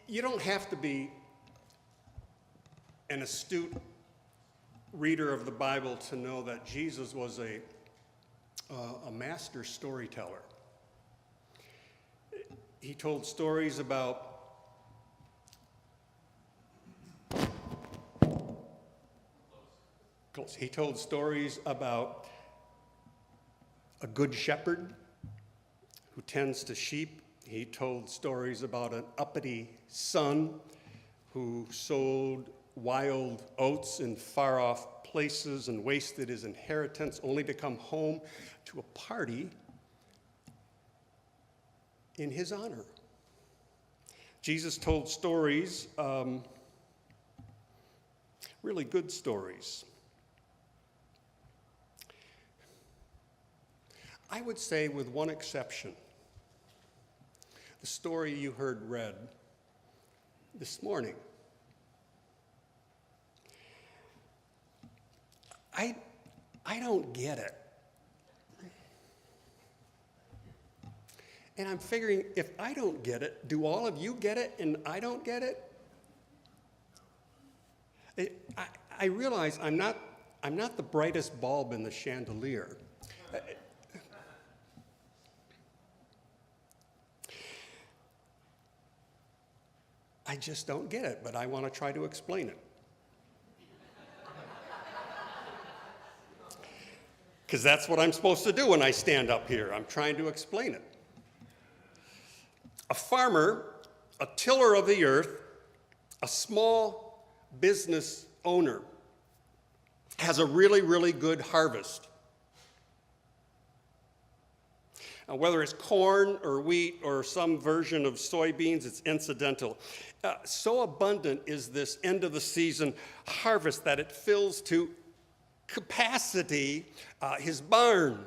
You don't have to be an astute reader of the Bible to know that Jesus was a master storyteller. He told stories about a good shepherd who tends to sheep. He told stories about an uppity son who sowed wild oats in far-off places and wasted his inheritance only to come home to a party in his honor. Jesus told stories, really good stories. I would say, with one exception, the story you heard read this morning. I don't get it. And I'm figuring, if I don't get it, do all of you get it and I don't get it? I realize I'm not the brightest bulb in the chandelier. I just don't get it, but I want to try to explain it. Because that's what I'm supposed to do when I stand up here. I'm trying to explain it. A farmer, a tiller of the earth, a small business owner has a really, really good harvest. Now, whether it's corn or wheat or some version of soybeans, it's incidental. So abundant is this end of the season harvest that it fills to capacity his barn,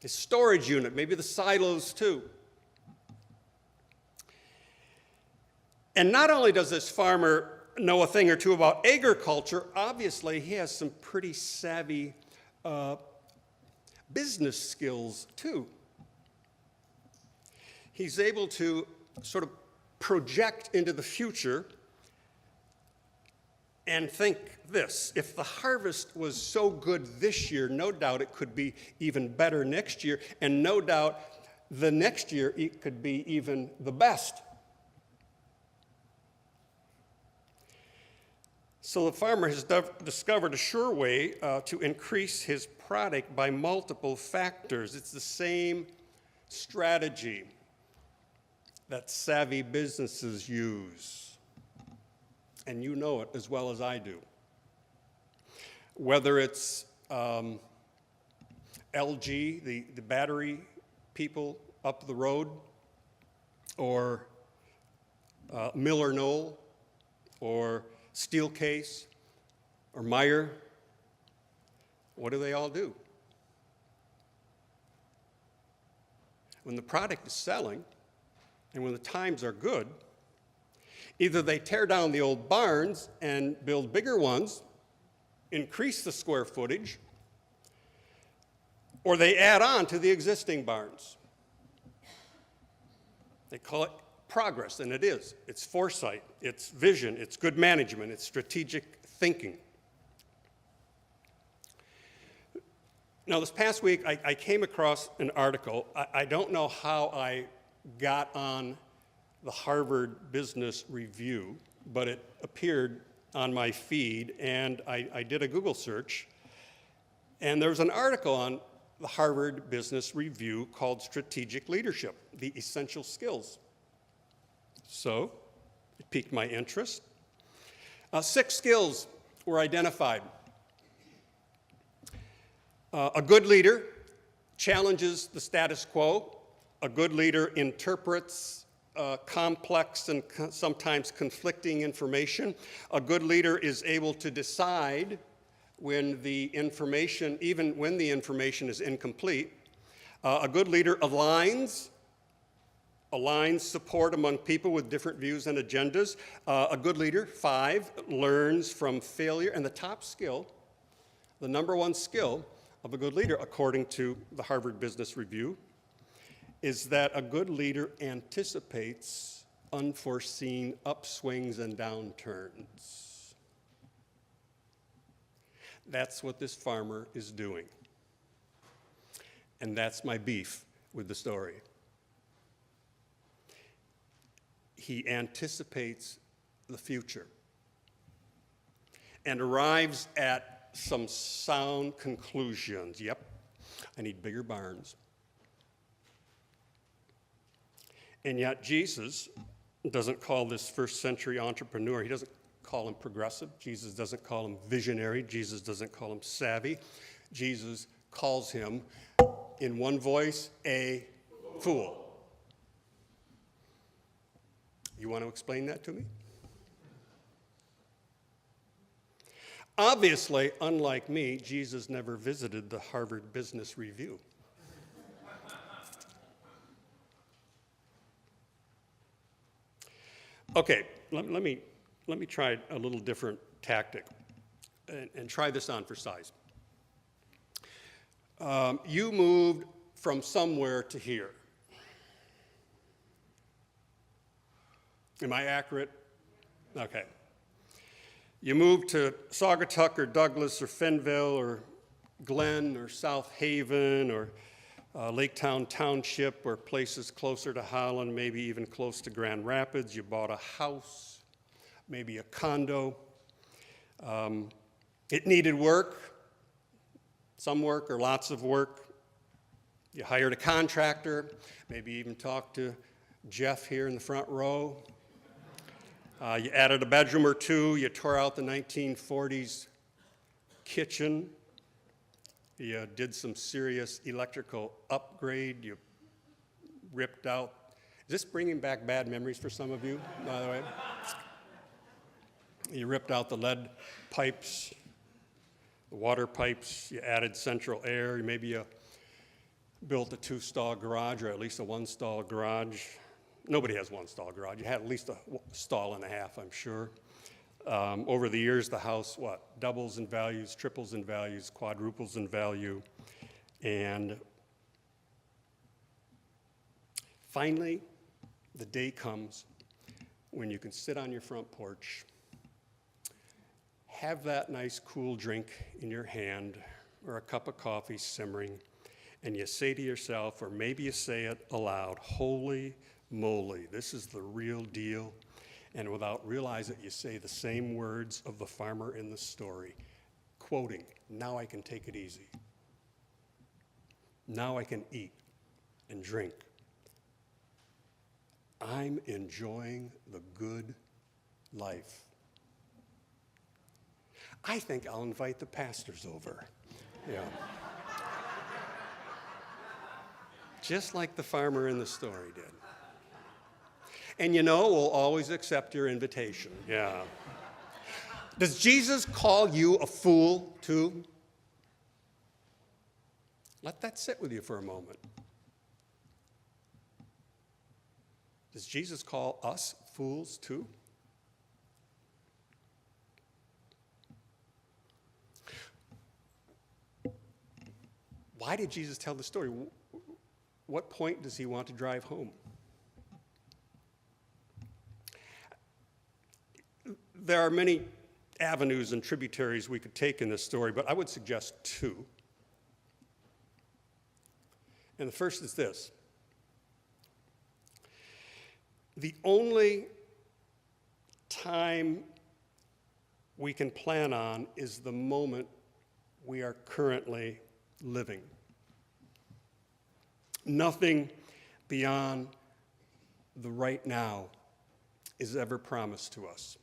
his storage unit, maybe the silos too. And not only does this farmer know a thing or two about agriculture, obviously he has some pretty savvy business skills too. He's able to sort of project into the future and think this: if the harvest was so good this year, no doubt it could be even better next year, and no doubt the next year it could be even the best. So the farmer has discovered a sure way to increase his product by multiple factors. It's the same strategy that savvy businesses use. And you know it as well as I do. Whether it's LG, the battery people up the road, or Miller Knoll, or Steelcase, or Meyer, what do they all do? When the product is selling, and when the times are good, either they tear down the old barns and build bigger ones, increase the square footage, or they add on to the existing barns. They call it progress, and it is. It's foresight, it's vision, it's good management, it's strategic thinking. Now, this past week, I came across an article. I don't know how I got on the Harvard Business Review, but it appeared on my feed, and I did a Google search, and there was an article on the Harvard Business Review called Strategic Leadership, the Essential Skills. So it piqued my interest. 6 skills were identified. A good leader challenges the status quo. A good leader interprets complex and sometimes conflicting information. A good leader is able to decide when the information, even when the information is incomplete. A good leader aligns support among people with different views and agendas. A good leader, 5, learns from failure. And the top skill, the number one skill of a good leader, according to the Harvard Business Review, is that a good leader anticipates unforeseen upswings and downturns. That's what this farmer is doing. And that's my beef with the story. He anticipates the future and arrives at some sound conclusions. Yep, I need bigger barns. And yet Jesus doesn't call this first century entrepreneur, he doesn't call him progressive. Jesus doesn't call him visionary. Jesus doesn't call him savvy. Jesus calls him, in one voice, a fool. You want to explain that to me? Obviously, unlike me, Jesus never visited the Harvard Business Review. Okay, let me try a little different tactic and try this on for size. You moved from somewhere to here. Am I accurate? Okay. You moved to Saugatuck or Douglas or Fenville or Glen or South Haven or Laketown Township or places closer to Holland, maybe even close to Grand Rapids. You bought a house, maybe a condo. It needed work, some work or lots of work. You hired a contractor, maybe even talked to Jeff here in the front row. You added a bedroom or two. You tore out the 1940s kitchen. You did some serious electrical upgrade. You ripped out. Is this bringing back bad memories for some of you, by the way? You ripped out the lead pipes, the water pipes. You added central air. Maybe you built a 2-stall garage or at least a 1-stall garage. Nobody has 1-stall garage. You had at least a stall and a half, I'm sure. Over the years, the house, doubles in values, triples in values, quadruples in value. And finally, the day comes when you can sit on your front porch, have that nice cool drink in your hand or a cup of coffee simmering, and you say to yourself, or maybe you say it aloud, holy moly, this is the real deal. And without realizing it, you say the same words of the farmer in the story, quoting, now I can take it easy. Now I can eat and drink. I'm enjoying the good life. I think I'll invite the pastors over. Yeah. Just like the farmer in the story did. And we'll always accept your invitation. Yeah. Does Jesus call you a fool too? Let that sit with you for a moment. Does Jesus call us fools too? Why did Jesus tell the story? What point does he want to drive home? There are many avenues and tributaries we could take in this story, but I would suggest two. And the first is this. The only time we can plan on is the moment we are currently living. Nothing beyond the right now is ever promised to us.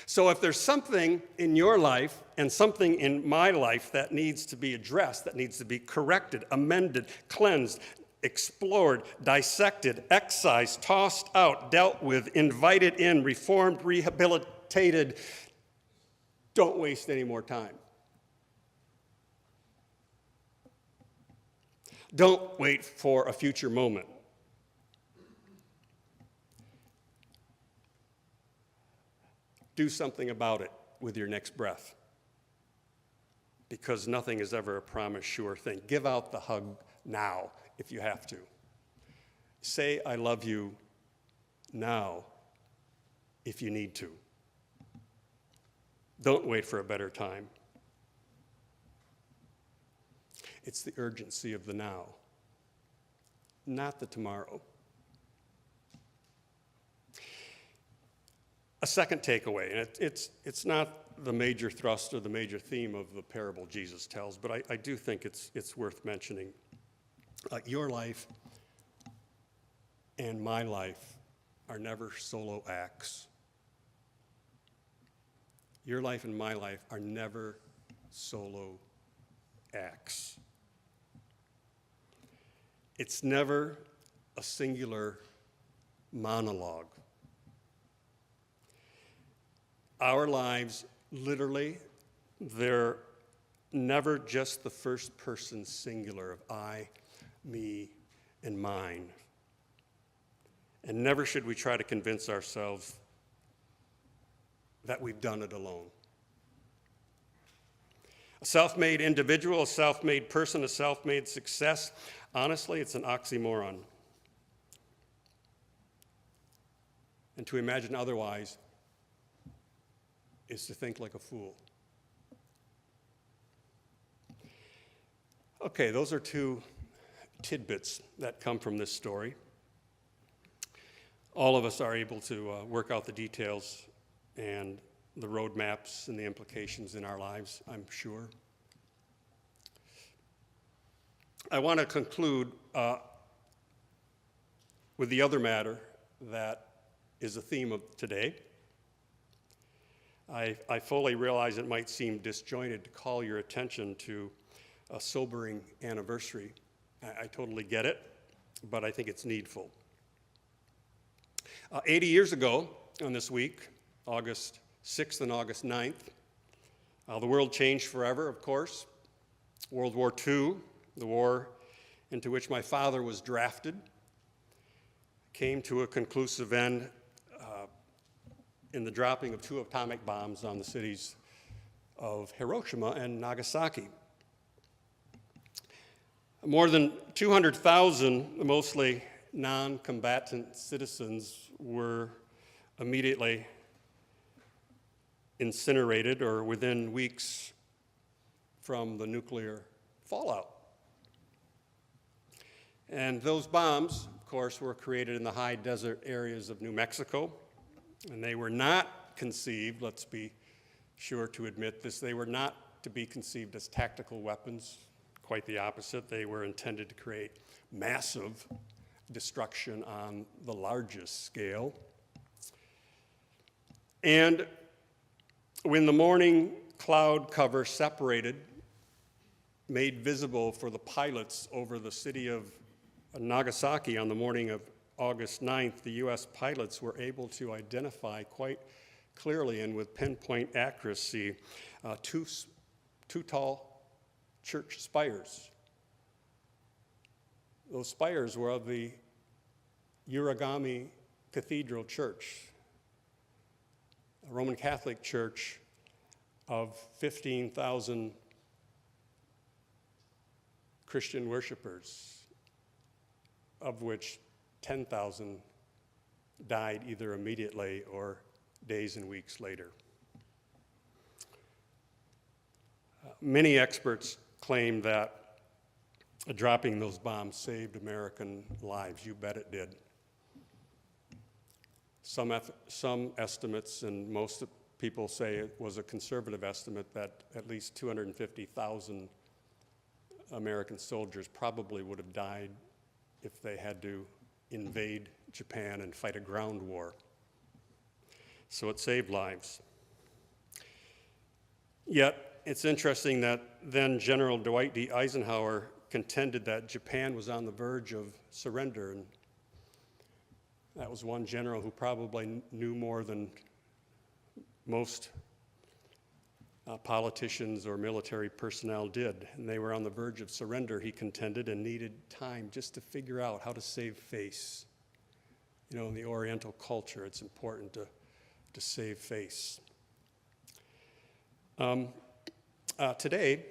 So if there's something in your life and something in my life that needs to be addressed, that needs to be corrected, amended, cleansed, explored, dissected, excised, tossed out, dealt with, invited in, reformed, rehabilitated, don't waste any more time. Don't wait for a future moment. Do something about it with your next breath, because nothing is ever a promised sure thing. Give out the hug now if you have to. Say I love you now if you need to. Don't wait for a better time. It's the urgency of the now, not the tomorrow. A second takeaway, and it's not the major thrust or the major theme of the parable Jesus tells, but I do think it's worth mentioning. Your life and my life are never solo acts. Your life and my life are never solo acts. It's never a singular monologue. Our lives, literally, they're never just the first person singular of I, me, and mine. And never should we try to convince ourselves that we've done it alone. A self-made individual, a self-made person, a self-made success, honestly, it's an oxymoron. And to imagine otherwise is to think like a fool. Okay, those are two tidbits that come from this story. All of us are able to work out the details and the roadmaps and the implications in our lives, I'm sure. I want to conclude with the other matter that is the theme of today. I fully realize it might seem disjointed to call your attention to a sobering anniversary. I totally get it, but I think it's needful. 80 years ago on this week, August 6th and August 9th, the world changed forever, of course. World War II, the war into which my father was drafted, came to a conclusive end in the dropping of 2 atomic bombs on the cities of Hiroshima and Nagasaki. More than 200,000, mostly non-combatant citizens, were immediately incinerated or within weeks from the nuclear fallout. And those bombs, of course, were created in the high desert areas of New Mexico, and they were not conceived, let's be sure to admit this, they were not to be conceived as tactical weapons. Quite the opposite. They were intended to create massive destruction on the largest scale. And when the morning cloud cover separated, made visible for the pilots over the city of Nagasaki on the morning of August 9th, the U.S. pilots were able to identify quite clearly and with pinpoint accuracy two tall church spires. Those spires were of the Uragami Cathedral Church, a Roman Catholic church of 15,000 Christian worshipers, of which 10,000 died either immediately or days and weeks later. Many experts claim that dropping those bombs saved American lives. You bet it did. Some estimates, and most people say it was a conservative estimate, that at least 250,000 American soldiers probably would have died if they had to invade Japan and fight a ground war. So it saved lives. Yet, it's interesting that then General Dwight D. Eisenhower contended that Japan was on the verge of surrender, and that was one general who probably knew more than most politicians or military personnel did. And they were on the verge of surrender, he contended, and needed time just to figure out how to save face. You know, in the Oriental culture, it's important to save face. Today,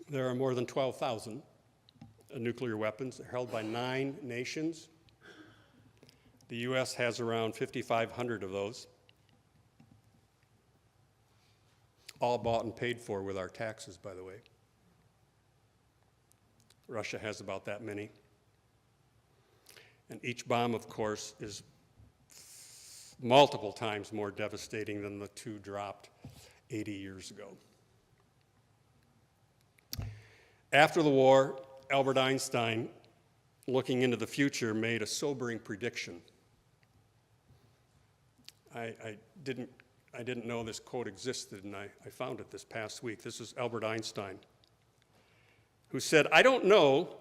there are more than 12,000 nuclear weapons. They're held by 9 nations. The U.S. has around 5,500 of those, all bought and paid for with our taxes, by the way. Russia has about that many. And each bomb, of course, is multiple times more devastating than the 2 dropped 80 years ago. After the war, Albert Einstein, looking into the future, made a sobering prediction. I didn't know this quote existed, and I found it this past week. This is Albert Einstein, who said, "I don't know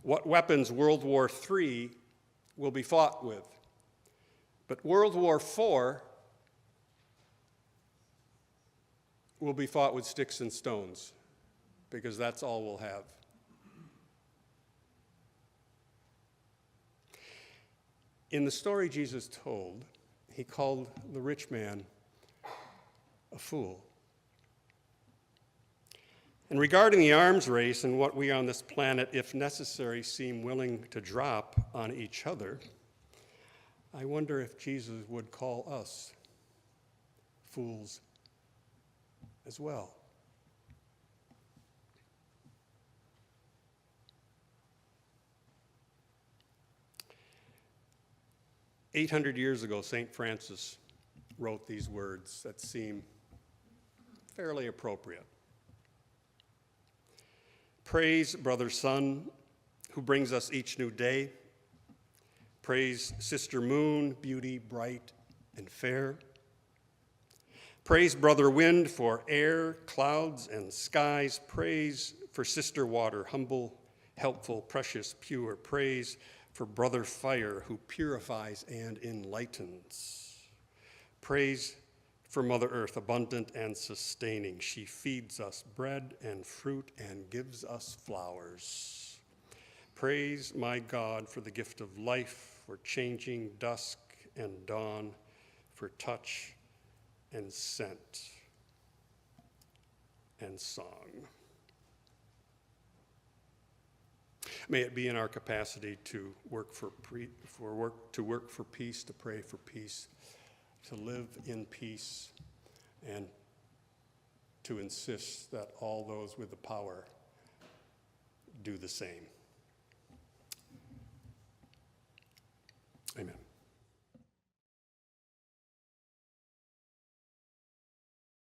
what weapons World War III will be fought with, but World War IV will be fought with sticks and stones, because that's all we'll have." In the story Jesus told, he called the rich man a fool. And regarding the arms race and what we on this planet, if necessary, seem willing to drop on each other, I wonder if Jesus would call us fools as well. "800 years ago, St. Francis wrote these words that seem fairly appropriate. Praise brother sun, who brings us each new day. Praise sister moon, beauty bright and fair. Praise brother wind for air, clouds, and skies. Praise for sister water, humble, helpful, precious, pure. Praise for brother fire, who purifies and enlightens. Praise for Mother Earth, abundant and sustaining. She feeds us bread and fruit and gives us flowers. Praise my God for the gift of life, for changing dusk and dawn, for touch and scent and song." May it be in our capacity to work for peace, to pray for peace, to live in peace, and to insist that all those with the power do the same. Amen.